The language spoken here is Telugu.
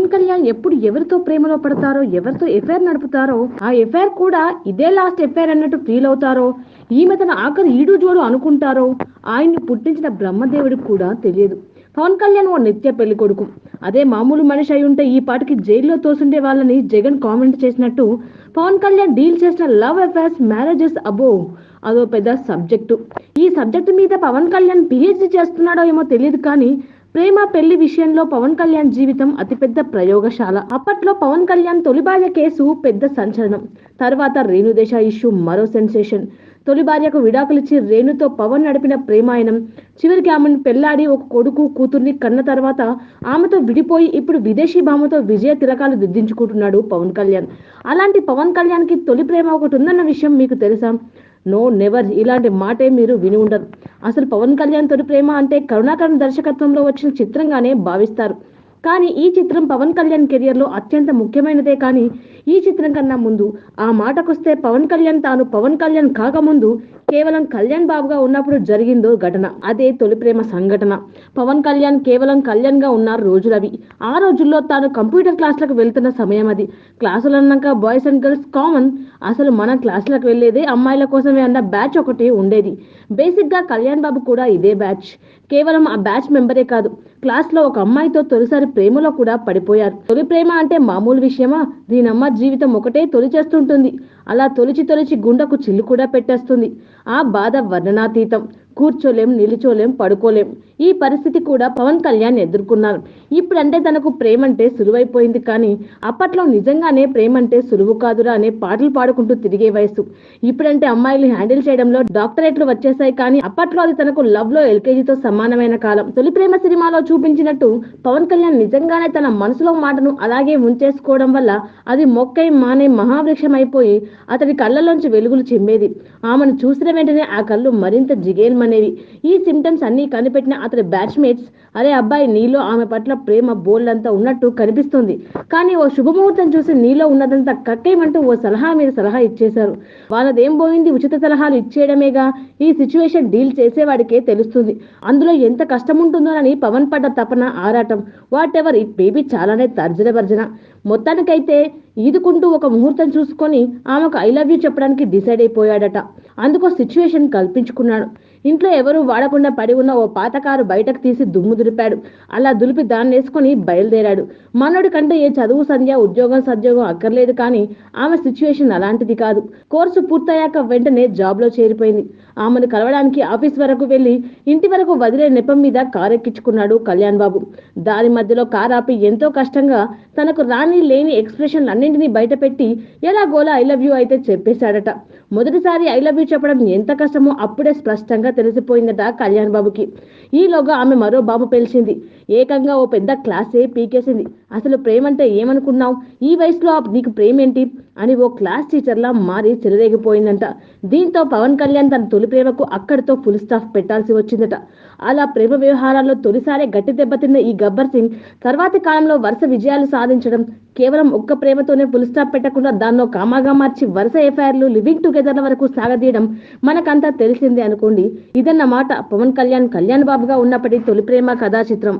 పవన్ కళ్యాణ్ ఎప్పుడు ఎవరితో ప్రేమలో పడతారో, ఎవరితో ఎఫైర్ నడుపుతారో, ఆ ఎఫైర్ కూడా ఇదే లాస్ట్ ఎఫైర్ అన్నట్టు ఫీల్ అవుతారో, ఈమె తన ఆఖరి ఈడు జోడు అనుకుంటారో ఆయన్ని పుట్టించిన బ్రహ్మదేవుడికి కూడా తెలియదు. పవన్ కళ్యాణ్ ఓ నిత్య పెళ్లి కొడుకు. అదే మామూలు మనిషి అయి ఉంటే ఈ పాటికి జైల్లో తోసుండే వాళ్ళని జగన్ కామెంట్ చేసినట్టు పవన్ కళ్యాణ్ డీల్ చేసిన లవ్ అఫైర్స్, మ్యారేజెస్ అబో అదో పెద్ద సబ్జెక్టు. ఈ సబ్జెక్టు మీద పవన్ కళ్యాణ్ పిహెచ్డి చేస్తున్నాడో ఏమో తెలియదు కానీ ప్రేమ పెళ్లి విషయంలో పవన్ కళ్యాణ్ జీవితం అతిపెద్ద ప్రయోగశాల. అప్పట్లో పవన్ కళ్యాణ్ తొలి భార్య కేసు పెద్ద సంచలనం. తర్వాత రేణుదేశ ఇష్యూ మరో సెన్సేషన్. తొలి భార్యకు విడాకులిచ్చి రేణుతో పవన్ నడిపిన ప్రేమాయణం. చివరికి ఆమెను పెళ్లాడి ఒక కొడుకు కూతుర్ని కన్న తర్వాత ఆమెతో విడిపోయి ఇప్పుడు విదేశీ భామతో విజయ తిలకాలు దిద్దించుకుంటున్నాడు పవన్ కళ్యాణ్. అలాంటి పవన్ కళ్యాణ్ కి తొలి ప్రేమ ఒకటి ఉందన్న విషయం మీకు తెలుసా? నో నెవర్, ఇలాంటి మాటే మీరు విని ఉండరు. అసలు పవన్ కళ్యాణ్ తొలి ప్రేమ అంటే కరుణాకరన్ దర్శకత్వంలో వచ్చిన చిత్రంగానే భావిస్తారు. కానీ ఈ చిత్రం పవన్ కళ్యాణ్ కెరియర్ లో అత్యంత ముఖ్యమైనదే. కానీ ఈ చిత్రం కన్నా ముందు ఆ మాటకొస్తే పవన్ కళ్యాణ్ తాను పవన్ కళ్యాణ్ కాకముందు కేవలం కళ్యాణ్ బాబుగా ఉన్నప్పుడు జరిగిందో ఘటన. అదే తొలి ప్రేమ సంఘటన. పవన్ కళ్యాణ్ కేవలం కళ్యాణ్ గా ఉన్న రోజులవి. ఆ రోజుల్లో తాను కంప్యూటర్ క్లాసులకు వెళ్తున్న సమయం అది. క్లాసులు అన్నాక బాయ్స్ అండ్ గర్ల్స్ కామన్. అసలు మన క్లాసులకు వెళ్లేదే అమ్మాయిల కోసమే అన్న బ్యాచ్ ఒకటి ఉండేది. బేసిక్ గా కళ్యాణ్ బాబు కూడా ఇదే బ్యాచ్. కేవలం ఆ బ్యాచ్ మెంబరే కాదు, క్లాస్ లో ఒక అమ్మాయితో తొలిసారి ప్రేమలో కూడా పడిపోయారు. తొలి ప్రేమ అంటే మామూలు విషయమా? దీనమ్మ జీవితం ఒకటే తొలి చేస్తుంటుంది. అలా తొలిచి తొలిచి గుండెకు చిల్లు కూడా పెట్టేస్తుంది. ఆ బాధ వర్ణనాతీతం. కూర్చోలేం, నిలుచోలేం, పడుకోలేం. ఈ పరిస్థితి కూడా పవన్ కళ్యాణ్ ఎదుర్కొన్నారు. ఇప్పుడంటే తనకు ప్రేమంటే సులువైపోయింది. కానీ అప్పట్లో నిజంగానే ప్రేమంటే సులువు కాదురా అనే పాటలు పాడుకుంటూ తిరిగే వయసు. ఇప్పుడంటే అమ్మాయిలు హ్యాండిల్ చేయడంలో డాక్టరేట్లు వచ్చేసాయి. కానీ అప్పట్లో అది తనకు లవ్ లో ఎల్కేజీతో సమానమైన కాలం. తొలి ప్రేమ సినిమాలో చూపించినట్టు పవన్ కళ్యాణ్ నిజంగానే తన మనసులో మాటను అలాగే ఉంచేసుకోవడం వల్ల అది మొక్కై మానే మహావృక్షం అయిపోయి అతడి కళ్ళలోంచి వెలుగులు చిమ్మేది. ఆమెను చూసిన వెంటనే ఆ కళ్ళు మరింత జిగేల్మనేవి. ఈ సిమ్టమ్స్ అన్ని కనిపెట్టిన అతడి బ్యాచ్మేట్స్, అరే అబ్బాయి నీలో ఆమె పట్ల ప్రేమ బోల్డంతా ఉన్నట్టు కనిపిస్తుంది, కానీ ఓ శుభముహూర్తం చూసి నీలో ఉన్నదంతా కక్కేయమంటూ ఓ సలహా మీద సలహా ఇచ్చేశారు. వాళ్ళదేం పోయింది, ఉచిత సలహాలు ఇచ్చేయడమేగా. ఈ సిచ్యువేషన్ డీల్ చేసేవాడికే తెలుస్తుంది అందులో ఎంత కష్టం ఉంటుందోనని పవన్ పడ్డ తపన, ఆరాటం, వాట్ ఎవర్ ఇట్ బేబీ చాలానే తర్జన భర్జన. మొత్తానికైతే ఈదుకుంటూ ఒక ముహూర్తం చూసుకొని ఆమెకు ఐ లవ్ యూ చెప్పడానికి డిసైడ్ అయిపోయాడట. అందుకో సిచ్యువేషన్ కల్పించుకున్నాడు. ఇంట్లో ఎవరూ వాడకుండా పడి ఉన్న ఓ పాత కారు బయటకు తీసి దుమ్ము దులిపాడు. అలా దులిపి దాన్ని వేసుకుని బయలుదేరాడు. మనోడి కంటే ఏ చదువు సంధ్య, ఉద్యోగం సద్యోగం అక్కర్లేదు. కానీ ఆమె సిచ్యువేషన్ అలాంటిది కాదు. కోర్సు పూర్తయ్యాక వెంటనే జాబ్ లో చేరిపోయింది. ఆమెను కలవడానికి ఆఫీస్ వరకు వెళ్లి ఇంటి వరకు వదిలే నెపం మీద కారెక్కించుకున్నాడు కళ్యాణ్ బాబు. దారి మధ్యలో కారు ఆపి ఎంతో కష్టంగా తనకు రాని లేని ఎక్స్ప్రెషన్ అన్నింటినీ బయట పెట్టి ఎలాగోలా ఐ లవ్ యూ అయితే చెప్పేశాడట. మొదటిసారి ఐ లవ్ యూ చెప్పడం ఎంత కష్టమో అప్పుడే స్పష్టంగా తెలిసిపోయిందట కళ్యాణ్ బాబుకి. ఈలోగా ఆమె మరో బాబు పిలిచింది. ఏకంగా ఓ పెద్ద క్లాసే పీకేసింది. అసలు ప్రేమంటే ఏమనుకున్నావు, ఈ వయసులో నీకు ప్రేమేంటి అని ఓ క్లాస్ టీచర్లా మారి చెలరేగిపోయిందంట. దీంతో పవన్ కళ్యాణ్ తన తొలి ప్రేమకు అక్కడితో ఫుల్ స్టాప్ పెట్టాల్సి వచ్చిందట. అలా ప్రేమ వ్యవహారాల్లో తొలిసారి గట్టి దెబ్బతిన్న ఈ గబ్బర్ సింగ్ తర్వాతి కాలంలో వరుస విజయాలు సాధించడం, కేవలం ఒక్క ప్రేమతోనే ఫుల్ స్టాప్ పెట్టకుండా దాన్నో కామాగా మార్చి వరుస ఎఫ్ఐఆర్లు, లివింగ్ టుగెదర్ల వరకు సాగదీయడం మనకంతా తెలిసిందే అనుకోండి. ఇదన్నమాట పవన్ కళ్యాణ్ బాబుగా ఉన్నప్పటి తొలి ప్రేమ కథా చిత్రం.